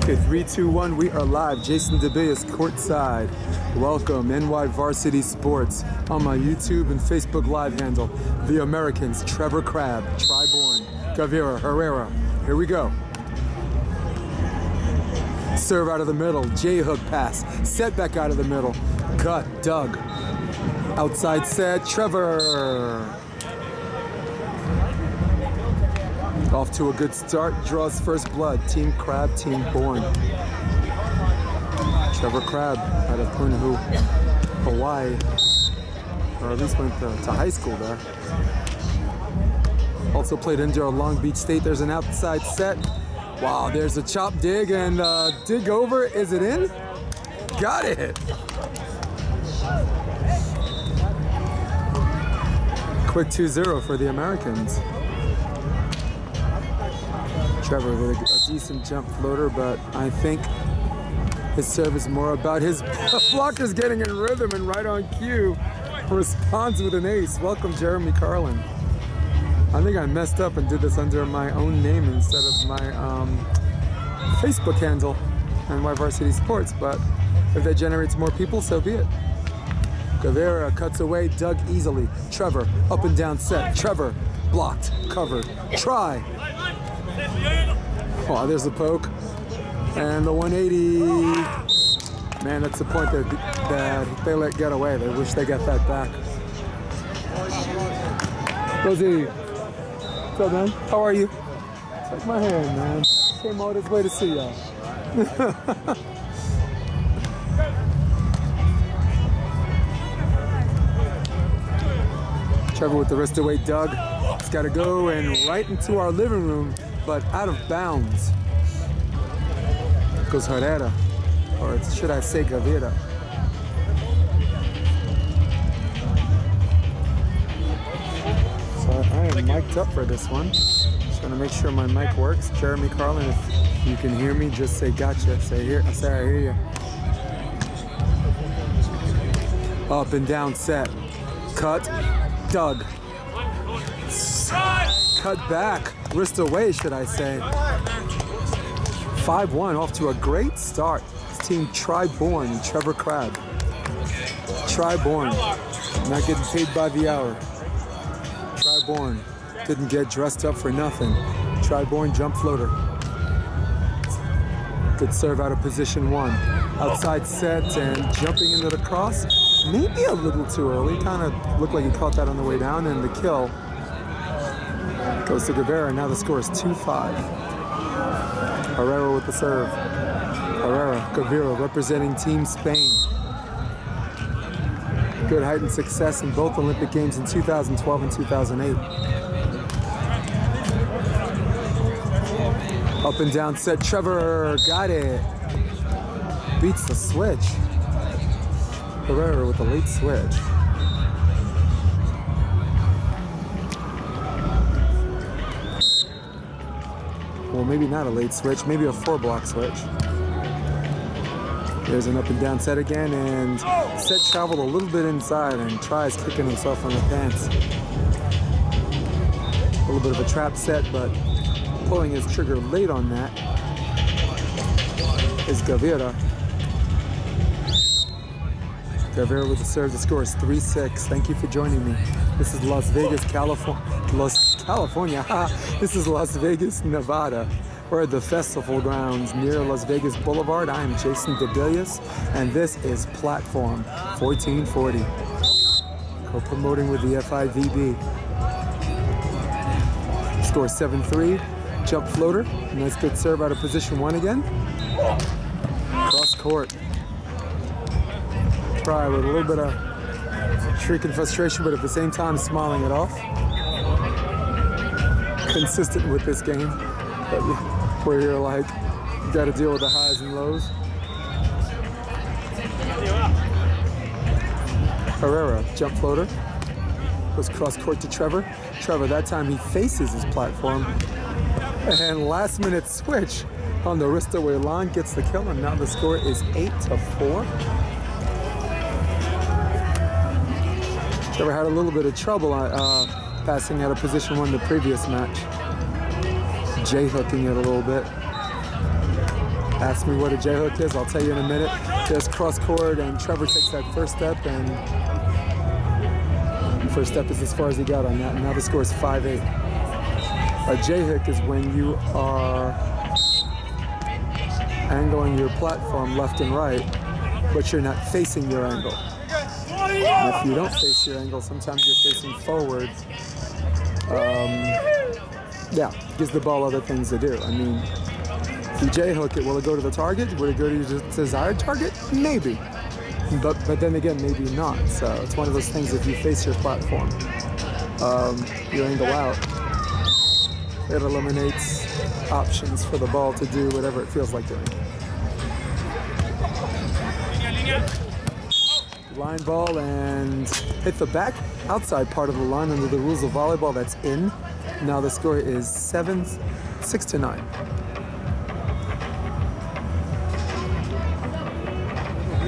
Okay, 3, 2, 1, we are live. Jason DeBias courtside. Welcome, NY Varsity Sports. On my YouTube and Facebook live handle, The Americans, Trevor Crabb, Bourne, Gavira, Herrera. Here we go. Serve out of the middle, J-hook pass, set back out of the middle, cut, dug. Outside set, Trevor. Off to a good start, draws first blood. Team Crabb, Team Bourne. Trevor Crabb out of Punahou, Hawaii, or at least went to high school there. Also played indoor Long Beach State. There's an outside set. Wow, there's a chop dig and dig over. Is it in? Got it. Quick 2-0 for the Americans. Trevor with a decent jump floater, but I think his serve is more about his blockers getting in rhythm and right on cue. Responds with an ace. Welcome, Jeremy Carlin. I think I messed up and did this under my own name instead of my Facebook handle, NY Varsity Sports, but if that generates more people, so be it. Gavira cuts away, dug easily. Trevor, up and down set. Trevor, blocked, covered, try. Oh, there's the poke. And the 180. Man, that's the point that they let get away. They wish they got that back. Rosie, what's up, man? How are you? Take my hand, man. Came all this way to see y'all. Trevor with the wrist away, dug. It's got to go and right into our living room, but out of bounds. Goes Herrera, or should I say Gavira. So I am mic'd up for this one. Just want to make sure my mic works. Jeremy Carlin, if you can hear me, just say gotcha. Say here. I say I hear you. Up and down set. Cut. Dug. Cut back. Wrist away, should I say. 5-1, off to a great start. It's Team Bourne and Trevor Crabb. Bourne, not getting paid by the hour. Bourne didn't get dressed up for nothing. Bourne jump floater. Good serve out of position 1. Outside set and jumping into the cross. Maybe a little too early. Kind of looked like he caught that on the way down, and the kill goes to Gavira. Now the score is 2-5. Herrera with the serve. Herrera, Gavira representing Team Spain. Good height and success in both Olympic Games in 2012 and 2008. Up and down set, Trevor, got it. Beats the switch. Herrera with a late switch. Well, maybe not a late switch, maybe a 4-block switch. There's an up and down set again, and set traveled a little bit inside and tries kicking himself on the pants. A little bit of a trap set, but pulling his trigger late on that is Gavira. Gavira with the serve. The score is 3-6. Thank you for joining me. This is Las Vegas, California. This is Las Vegas, Nevada. We're at the festival grounds near Las Vegas Boulevard. I am Jason DeBias, and this is Platform 1440. Co-promoting with the FIVB. Score 7-3. Jump floater. Nice good serve out of position 1 again. Cross court. Try with a little bit of shrieking frustration, but at the same time smiling it off. Consistent with this game, but where you're like, you got to deal with the highs and lows. Herrera, jump floater. Goes cross court to Trevor. Trevor, that time he faces his platform. And last minute switch on the wrist away line gets the kill, and now the score is 8-4. Trevor had a little bit of trouble passing out of position 1 the previous match. J-hooking it a little bit. Ask me what a J-hook is, I'll tell you in a minute. There's cross court, and Trevor takes that first step, and the first step is as far as he got on that. And now the score is 5-8. A J-hook is when you are angling your platform left and right, but you're not facing your angle. And if you don't face your angle, sometimes you're facing forward. Yeah, gives the ball other things to do. I mean, if you J-hook it, will it go to the target? Will it go to your desired target? Maybe. But then again, maybe not. So it's one of those things, if you face your platform, you angle out, it eliminates options for the ball to do whatever it feels like doing. Line ball and hit the back outside part of the line under the rules of volleyball. That's in. Now the score is 6-9.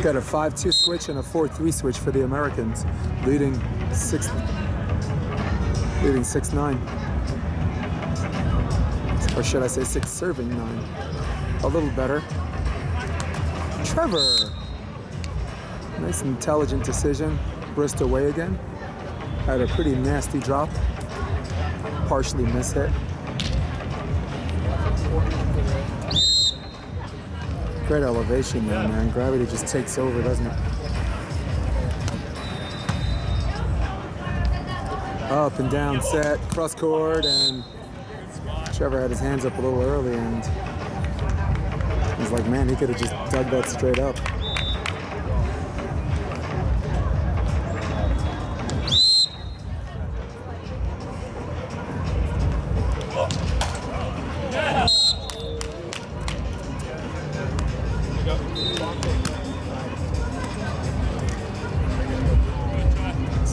Got a 5-2 switch and a 4-3 switch for the Americans, leading 6-9. Or should I say 6-9? A little better. Trevor. Nice intelligent decision. Brist away again. Had a pretty nasty drop. Partially mishit. Great elevation there, man. Gravity just takes over, doesn't it? Up and down set, cross court, and Trevor had his hands up a little early, and he's like, man, he could have just dug that straight up.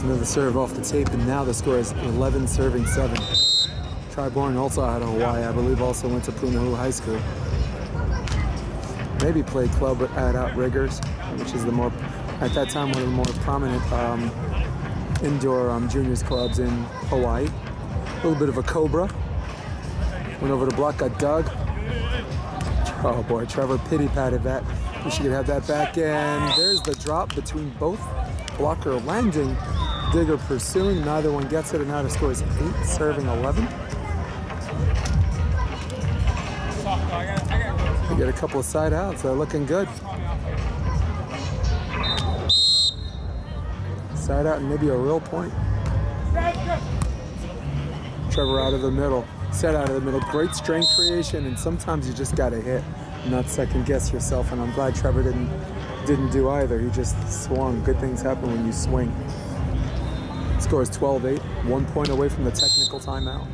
Another serve off the tape, and now the score is 11-7. Bourne also out of Hawaii, I believe also went to Punahou High School. Maybe played club at Outriggers, which is the more, at that time, one of the more prominent indoor juniors clubs in Hawaii. A little bit of a cobra. Went over the block, got dug. Oh boy, Trevor pity-patted that. Wish he could have that back, and there's the drop between both. Blocker landing. Digger pursuing, neither one gets it, and now the score is 8-11. We get a couple of side outs, they're looking good. Side out and maybe a real point. Trevor out of the middle, set out of the middle, great strength creation, and sometimes you just gotta hit, not second guess yourself, and I'm glad Trevor didn't do either. He just swung. Good things happen when you swing. Score is 12-8, 1 point away from the technical timeout.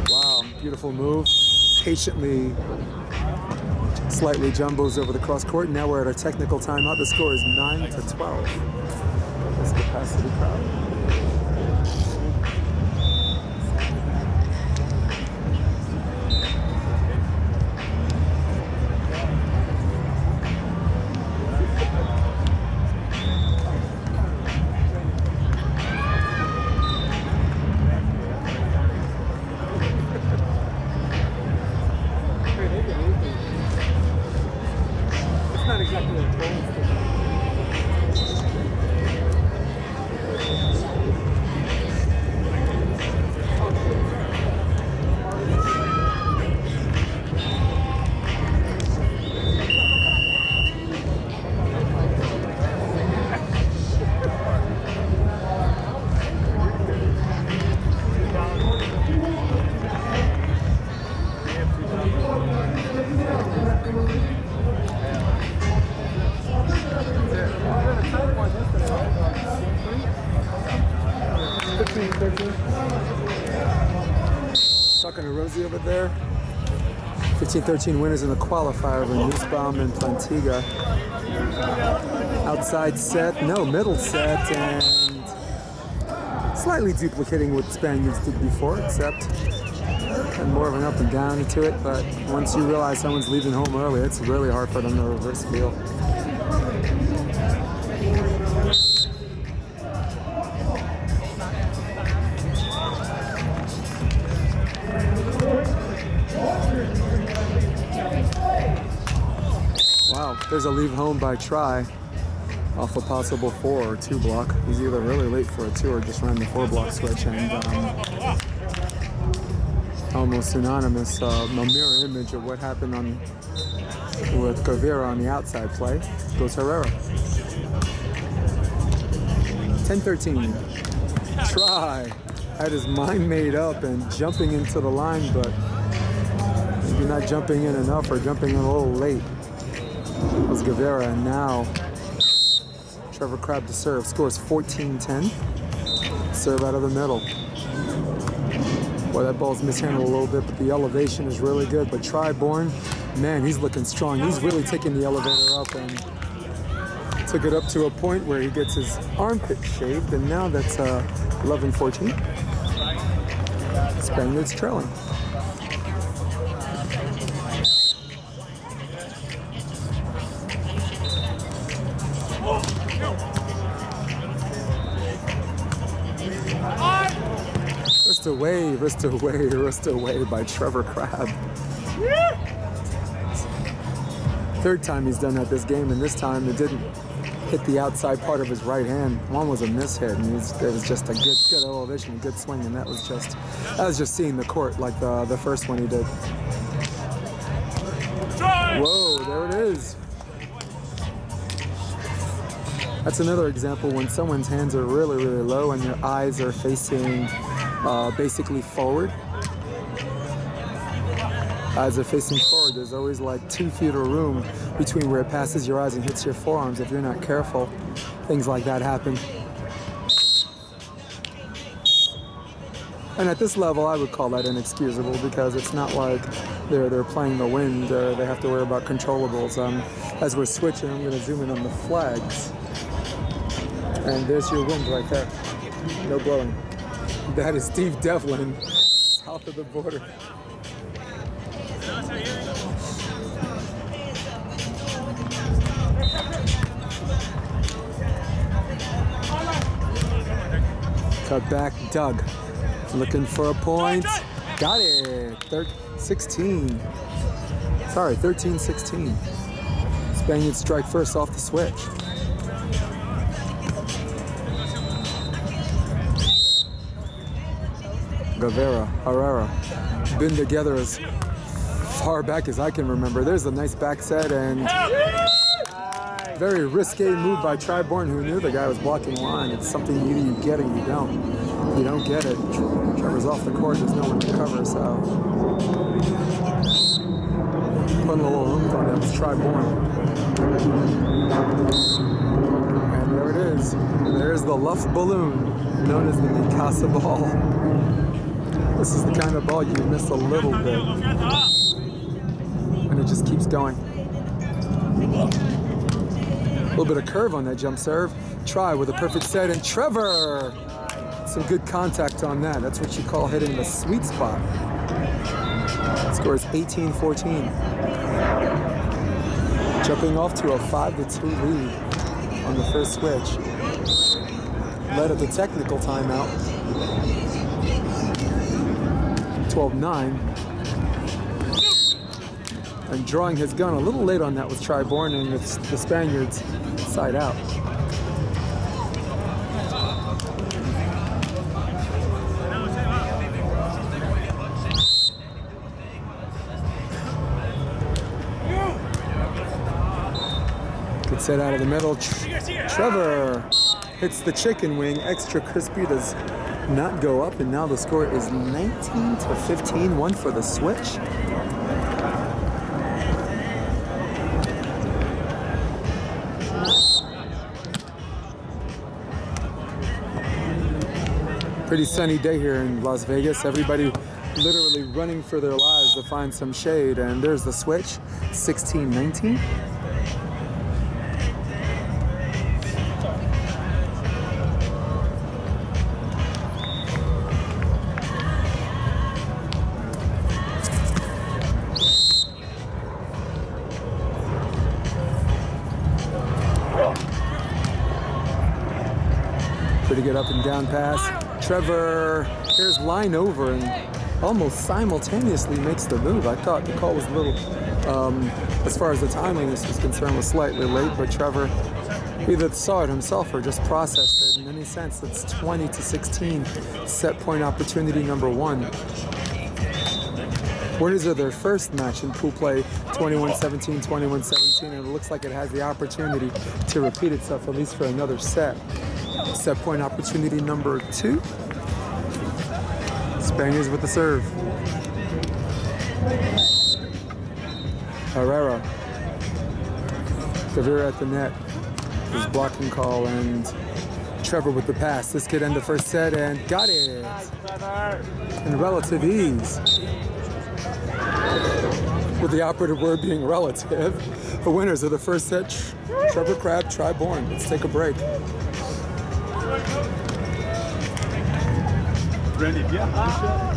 Wow, beautiful move. Patiently, slightly jumbos over the cross court. Now we're at our technical timeout. The score is 9-12. This capacity crowd. Talking to Rosie over there. 15-13 winners in the qualifier over Nussbaum and Plantiga. Outside set, no, middle set, and slightly duplicating what the Spaniards did before, except and more of an up and down to it. But once you realize someone's leaving home early, it's really hard for them to reverse field. There's a leave home by Try off a possible 4 or 2 block. He's either really late for a 2 or just ran the 4 block switch, and almost synonymous, a mirror image of what happened with Gavira on the outside play. Goes Herrera. 10-13. Try had his mind made up and jumping into the line, but maybe not jumping in enough or jumping in a little late. That was Gavira, and now Trevor Crabb to serve. Scores 14-10. Serve out of the middle. Boy, that ball's mishandled a little bit, but the elevation is really good. But Try Bourne, man, he's looking strong. He's really taking the elevator up and took it up to a point where he gets his armpit shaved, and now that's 11-14. Spaniards trailing. Wrist away by Trevor Crabb. Third time he's done that this game, and this time it didn't hit the outside part of his right hand. One was a mishit, and it was just a good elevation, a good swing, and that was just seeing the court like the first one he did. Whoa, there it is. That's another example when someone's hands are really, really low and their eyes are facing basically forward. Eyes are facing forward. There's always like 2 feet of room between where it passes your eyes and hits your forearms. If you're not careful, things like that happen. And at this level, I would call that inexcusable because it's not like they're playing the wind or they have to worry about controllables. As we're switching, I'm going to zoom in on the flags. And there's your wind right there. No blowing. That is Steve Devlin, south of the border. Cut back, Doug. Looking for a point. Got it. 13-16. Spaniards strike first off the switch. Gavira, Herrera, been together as far back as I can remember. There's a nice back set and very risque move by Try Bourne, who knew the guy was blocking line. It's something either you get it or you don't. If you don't get it, Trevor's off the court, there's no one to cover, so putting a little oomph on that was Try Bourne. And there it is. There's the Luff balloon, known as the Mikasa ball. This is the kind of ball you miss a little bit, and it just keeps going. A little bit of curve on that jump serve. Try with a perfect set, and Trevor! Some good contact on that. That's what you call hitting the sweet spot. Scores 18-14. Jumping off to a 5-2 lead on the first switch. Led at the technical timeout. 12-9. And drawing his gun a little late on that was Try Bourne, and it's the Spaniards side out. Good set out of the middle. Trevor hits the chicken wing, extra crispy, does not go up, and now the score is 19-15, one for the switch. Pretty sunny day here in Las Vegas. Everybody literally running for their lives to find some shade, and there's the switch, 16-19. Pretty good up and down pass. Trevor, here's line over, and almost simultaneously makes the move. I thought the call was a little, as far as the timeliness was concerned, was slightly late, but Trevor either saw it himself or just processed it. In any sense, it's 20-16, set point opportunity number 1. Winners of their first match in pool play, 21-17, 21-17, and it looks like it has the opportunity to repeat itself at least for another set. Set point opportunity number 2. Spaniards with the serve. Herrera. Gavira at the net. His blocking call, and Trevor with the pass. This could end the first set, and got it. In relative ease. With the operative word being relative. The winners of the first set, Trevor, Crabb, Bourne. Let's take a break. Ready? Yeah.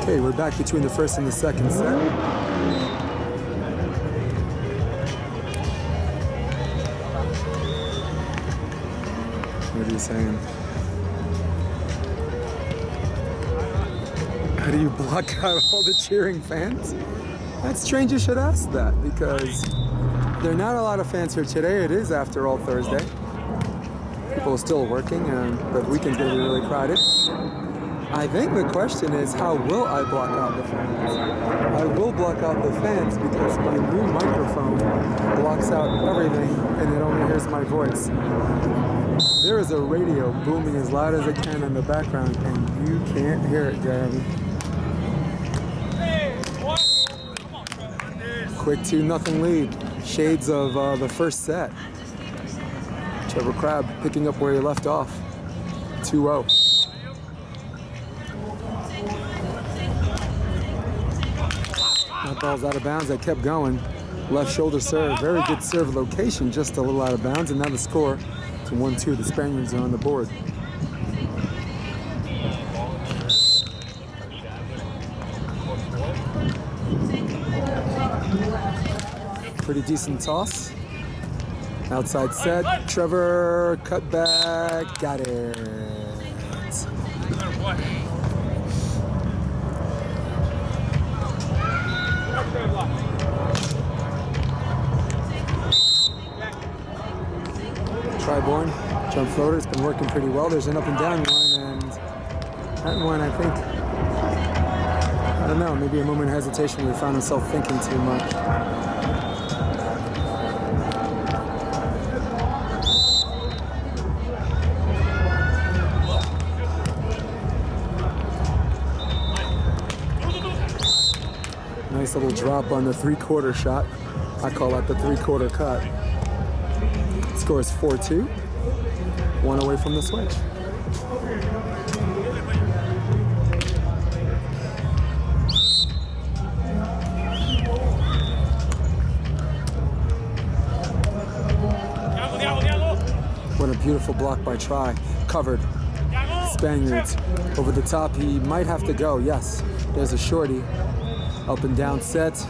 Okay, we're back between the first and the second set. What are you saying? How do you block out all the cheering fans? That's strange you should ask that, because there are not a lot of fans here today. It is, after all, Thursday. People are still working, and the weekend's going to be really crowded. I think the question is, how will I block out the fans? I will block out the fans because my new microphone blocks out everything and it only hears my voice. There is a radio booming as loud as it can in the background and you can't hear it, Jeremy. Quick 2-0 lead. Shades of the first set. Trevor Crabb picking up where he left off. 2-0. That ball's out of bounds. That kept going. Left shoulder serve. Very good serve location. Just a little out of bounds. And now the score to 1-2. The Spaniards are on the board. Pretty decent toss. Outside set. Trevor cut back. Got it. Bourne, jump floater, it's been working pretty well. There's an up and down one, and that one, I think, I don't know, maybe a moment of hesitation where he found himself thinking too much. Nice little drop on the 3/4 shot. I call that the 3/4 cut. Score is 4-2. One away from the switch. What a beautiful block by Tri. Covered. Spaniards. Over the top. He might have to go. Yes. There's a shorty. Up and down set.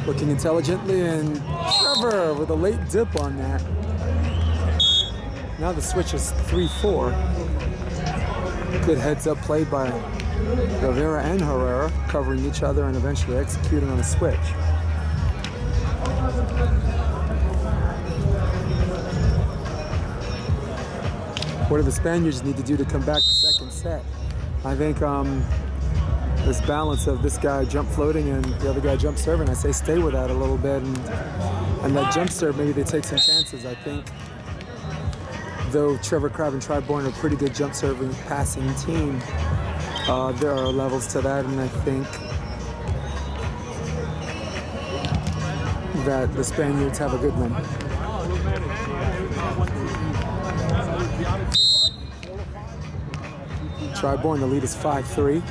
Looking intelligently. And Trevor with a late dip on that. Now the switch is 3-4. Good heads-up play by Gavira and Herrera, covering each other and eventually executing on a switch. What do the Spaniards need to do to come back to second set? I think this balance of this guy jump floating and the other guy jump serving. I say stay with that a little bit, and that jump serve, maybe they take some chances. I think, though Trevor, Crabb, and Bourne are a pretty good jump serving passing team, there are levels to that, and I think that the Spaniards have a good one. Bourne, the lead is 5-3.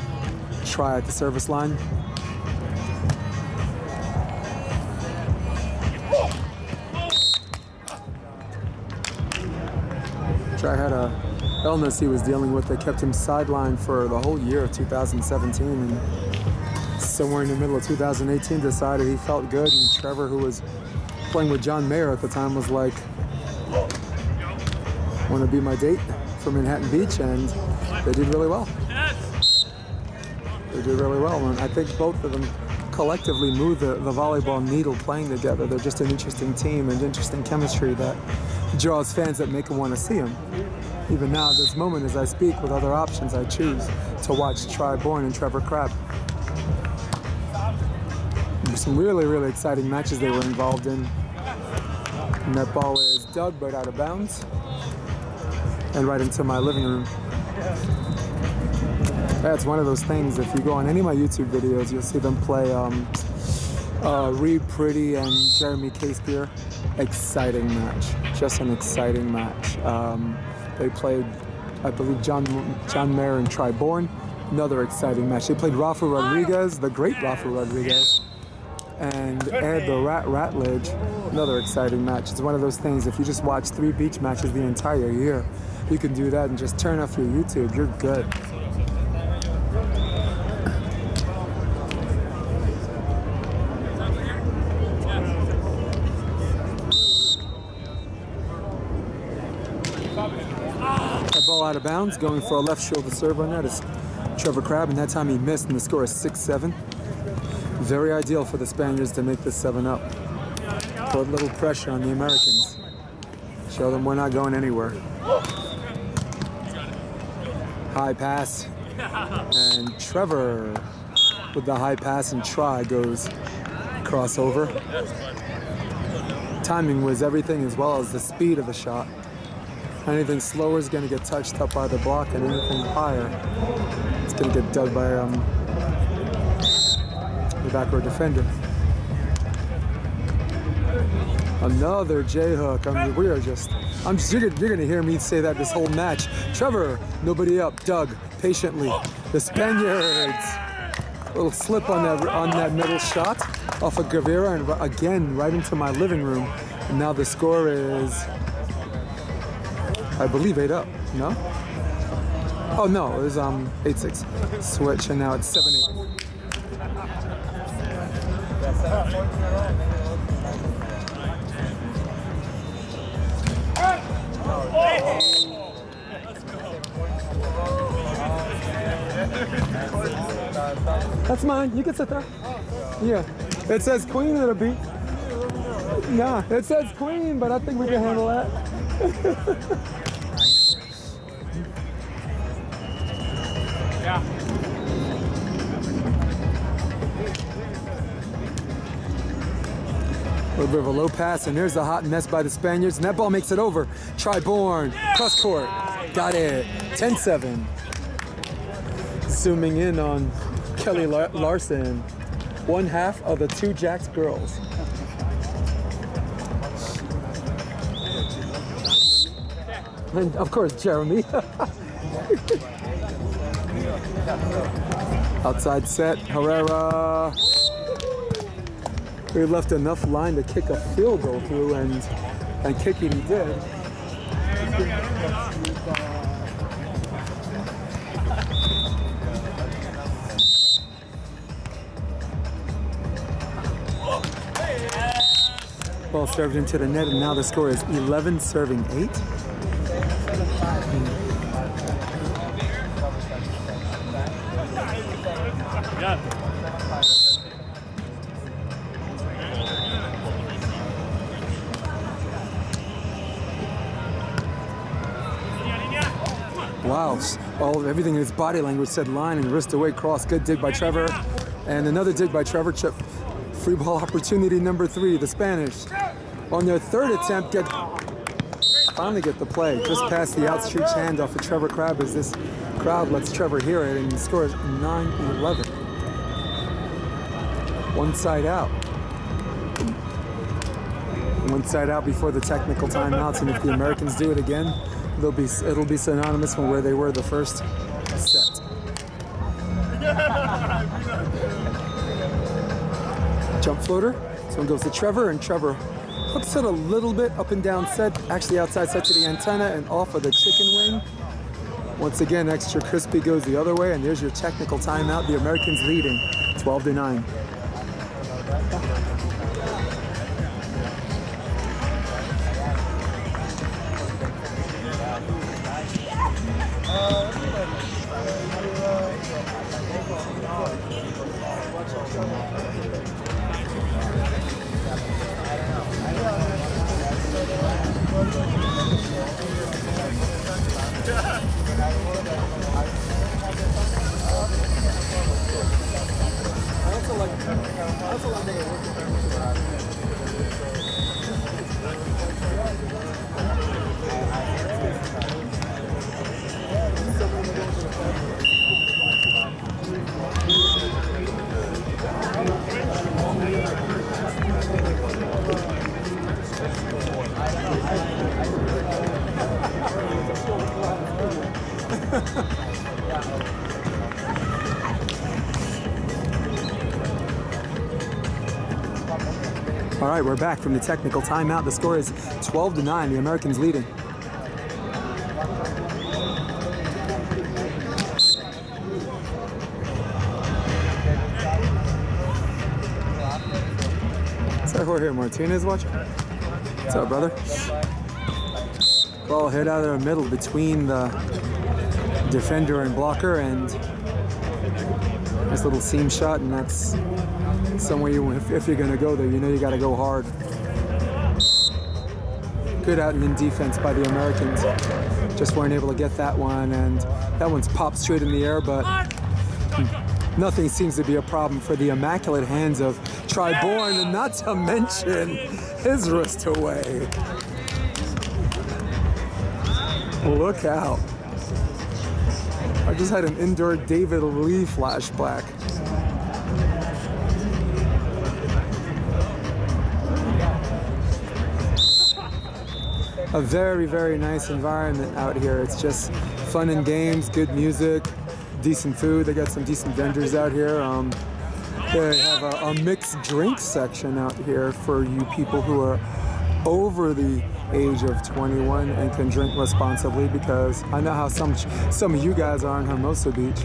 Try at the service line. Try had a illness he was dealing with that kept him sidelined for the whole year of 2017, and somewhere in the middle of 2018 decided he felt good, and Trevor, who was playing with John Mayer at the time, was like, want to be my date for Manhattan Beach, and they did really well. They did really well, and I think both of them collectively move the volleyball needle playing together. They're just an interesting team and interesting chemistry that draws fans that make them want to see them. Even now, at this moment, as I speak, with other options, I choose to watch Bourne and Trevor Crabb. Some really, really exciting matches they were involved in. And that ball is dug but out of bounds and right into my living room. That's one of those things, if you go on any of my YouTube videos, you'll see them play Reed Pretty and Jeremy Casebeer. Exciting match, just an exciting match. They played, I believe, John Mayer and Bourne. Another exciting match. They played Rafa Rodriguez, the great Rafa Rodriguez, and Ed the Ratledge. Another exciting match. It's one of those things, if you just watch 3 beach matches the entire year, you can do that and just turn off your YouTube. You're good. That ball out of bounds, going for a left shoulder serve on that is Trevor Crabb, and that time he missed, and the score is 6-7. Very ideal for the Spaniards to make this 7-up. Put a little pressure on the Americans. Show them we're not going anywhere. High pass, and Trevor with the high pass and try goes crossover. Timing was everything, as well as the speed of the shot. Anything slower is going to get touched up by the block, and anything higher, it's going to get dug by the backward defender. Another J-hook. I mean, we are just, you're going to hear me say that this whole match. Trevor, nobody up, dug patiently. The Spaniards, a little slip on that middle shot off of Gavira, and again, right into my living room. And now the score is, I believe, 8-up, no? Oh no, it was 8-6. Switch, and now it's 7-8. That's mine. You can sit there. Yeah. It says queen, it'll be. Nah, it says queen, but I think we can handle that. Yeah. A little bit of a low pass, and there's the hot mess by the Spaniards, and that ball makes it over. Bourne, cross court, got it, 10-7. Zooming in on Kelly Larson, one half of the 2 Jacks girls. And of course, Jeremy. Outside set, Herrera. We left enough line to kick a field goal through, and kick it he did. Ball served into the net, and now the score is 11 serving 8. Yeah. Wow, everything in his body language said line and wrist away cross. Good dig by Trevor. And another dig by Trevor. Chip. Free ball opportunity number 3. The Spanish on their 3rd attempt finally get the play. Just past the outstretched hand off of Trevor Crabb as this crowd lets Trevor hear it, and he scores 9-11. One side out. One side out before the technical timeouts, and if the Americans do it again, it'll be synonymous from where they were the first set. Jump floater. This one goes to Trevor, and Trevor hooks it a little bit up and down set, actually outside set to the antenna and off of the chicken wing. Once again, extra crispy goes the other way, and there's your technical timeout. The Americans leading 12-9. All right, we're back from the technical timeout. The score is 12-9. The Americans leading. Is that Jorge Martinez watching? What's up, brother? Ball hit out of the middle between the defender and blocker, and nice little seam shot, and that's somewhere if you're going to go there, you know you got to go hard. Good out and in defense by the Americans. Just weren't able to get that one, and that one's popped straight in the air, but nothing seems to be a problem for the immaculate hands of Bourne, and not to mention his wrist away. Look out. I just had an indoor David Lee flashback. A very, very nice environment out here. It's just fun and games, good music, decent food. They got some decent vendors out here. They have a mixed drink section out here for you people who are over the age of 21 and can drink responsibly, because I know how some of you guys are in Hermosa Beach.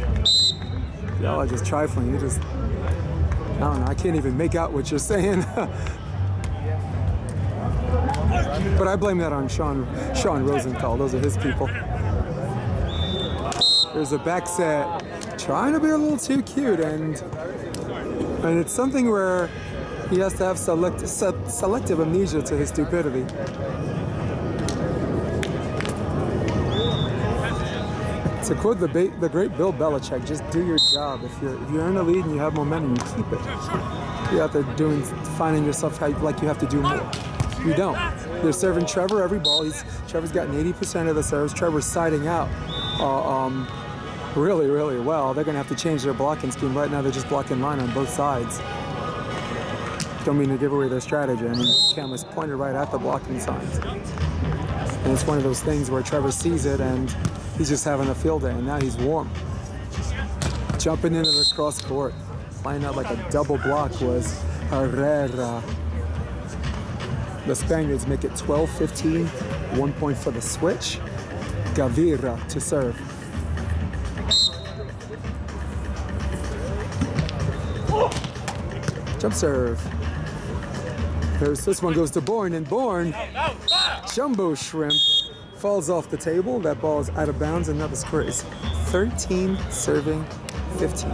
Y'all are just trifling. You just, I don't know, I can't even make out what you're saying. But I blame that on Sean Rosenthal. Those are his people. There's a back set trying to be a little too cute, and it's something where he has to have selective amnesia to his stupidity. To quote the great Bill Belichick, just do your job. If you're in a lead and you have momentum, you keep it. You're out there finding yourself like you have to do more. You don't. They're serving Trevor every ball. Trevor's gotten 80% of the serves. Trevor's siding out really, really well. They're going to have to change their blocking scheme. Right now, they're just blocking line on both sides. Don't mean to give away their strategy. I mean, the camera's pointed right at the blocking signs. And it's one of those things where Trevor sees it and he's just having a field day, and now he's warm. Jumping into the cross court. Flying out like a double block was Herrera. The Spaniards make it 12-15. 1 point for the switch. Gavira to serve. Jump serve. This one goes to Bourne, and Bourne, jumbo shrimp, falls off the table. That ball is out of bounds, and now the score is 13 serving 15.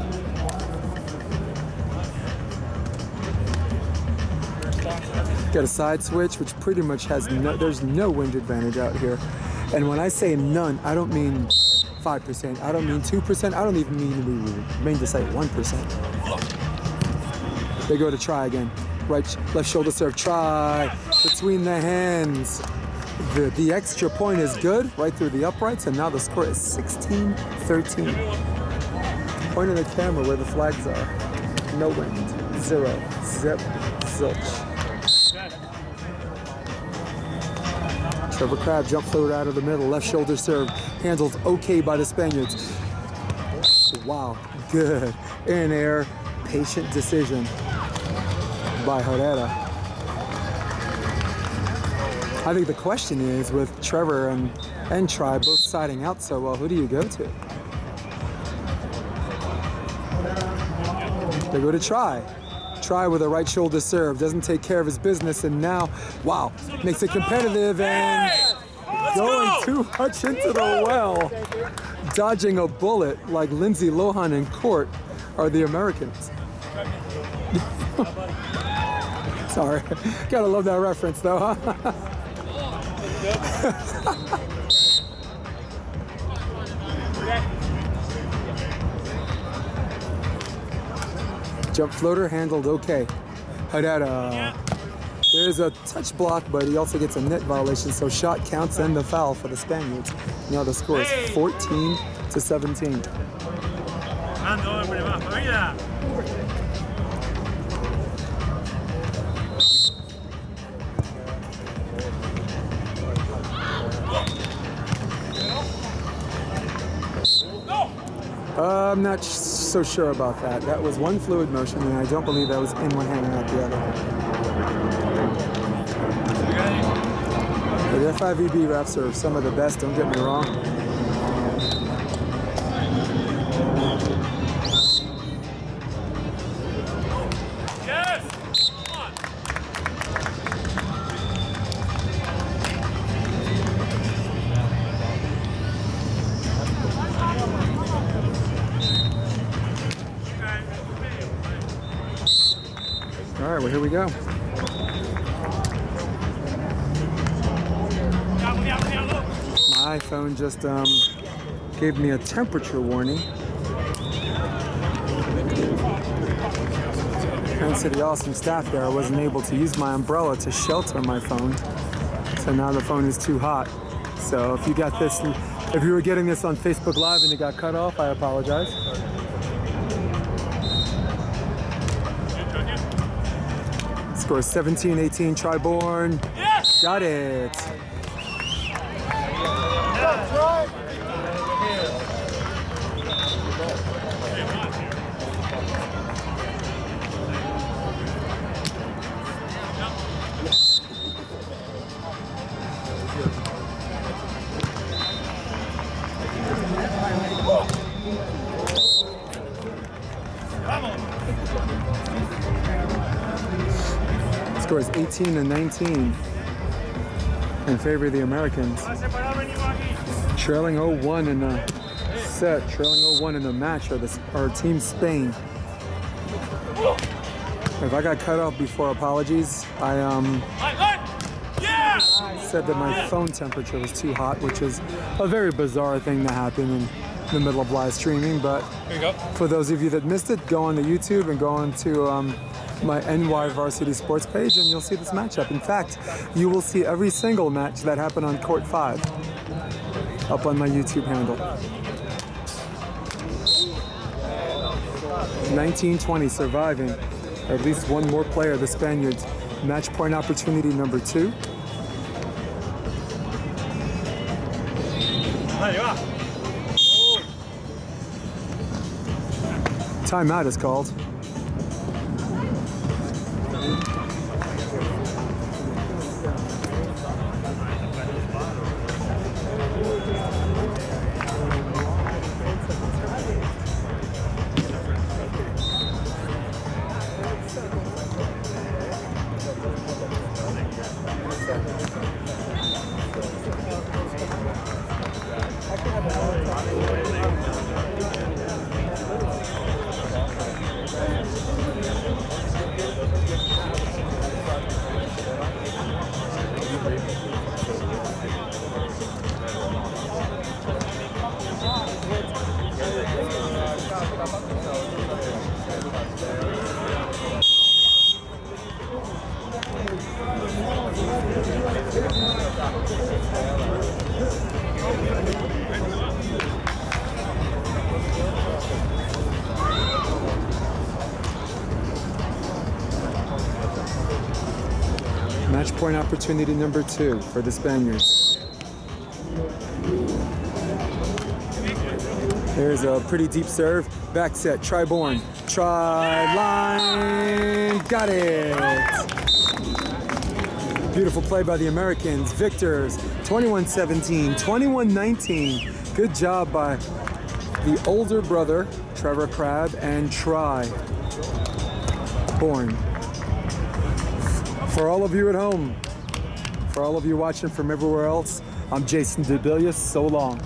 Got a side switch, which pretty much has there's no wind advantage out here. And when I say none, I don't mean 5%. I don't mean 2%. I don't even mean we mean to say 1%. They go to try again. Right, left shoulder serve, try between the hands. The extra point is good, right through the uprights, and now the score is 16-13. Point of the camera where the flags are. No wind, 0, zip, zilch. Trevor Crabb jump floater out of the middle, left shoulder serve, handled okay by the Spaniards. Wow, good. In air, patient decision by Herrera. I think the question is, with Trevor and TrCrabb both siding out so well, who do you go to? They go to try with a right shoulder serve, doesn't take care of his business, and now, wow, makes it competitive and going too much into the well. Dodging a bullet like Lindsay Lohan in court are the Americans. Sorry, gotta love that reference though, huh? Jump floater handled okay. Herrera. There's a touch block, but he also gets a net violation, so shot counts and the foul for the Spaniards. Now the score is 14-17. I'm not so sure about that. That was one fluid motion, and I don't believe that was in one hand and out the other. The FIVB refs are some of the best, don't get me wrong. All right, well, here we go. My iPhone just gave me a temperature warning. Thanks to the awesome staff there, I wasn't able to use my umbrella to shelter my phone. So now the phone is too hot. So if you got this, if you were getting this on Facebook Live and it got cut off, I apologize. Score 17-18, try Bourne. Yes! Got it. That's right. Score is 18-19 in favor of the Americans. Trailing 0-1 in the set, trailing 0-1 in the match are Team Spain. If I got cut off before, apologies. I said that my phone temperature was too hot, which is a very bizarre thing to happen in the middle of live streaming. But for those of you that missed it, go on to YouTube and go on to my NY Varsity Sports page, and you'll see this matchup. In fact, you will see every single match that happened on Court 5 up on my YouTube handle. 19-20, surviving. At least one more player, the Spaniards. Match point opportunity number 2. Timeout is called. point opportunity number 2 for the Spaniards. There's a pretty deep serve. Back set, try Bourne. Try line, got it. Beautiful play by the Americans. Victors, 21-17, 21-19. Good job by the older brother, Trevor Crabb, and try Bourne. For all of you at home, for all of you watching from everywhere else, I'm Jason DeBillius. So long.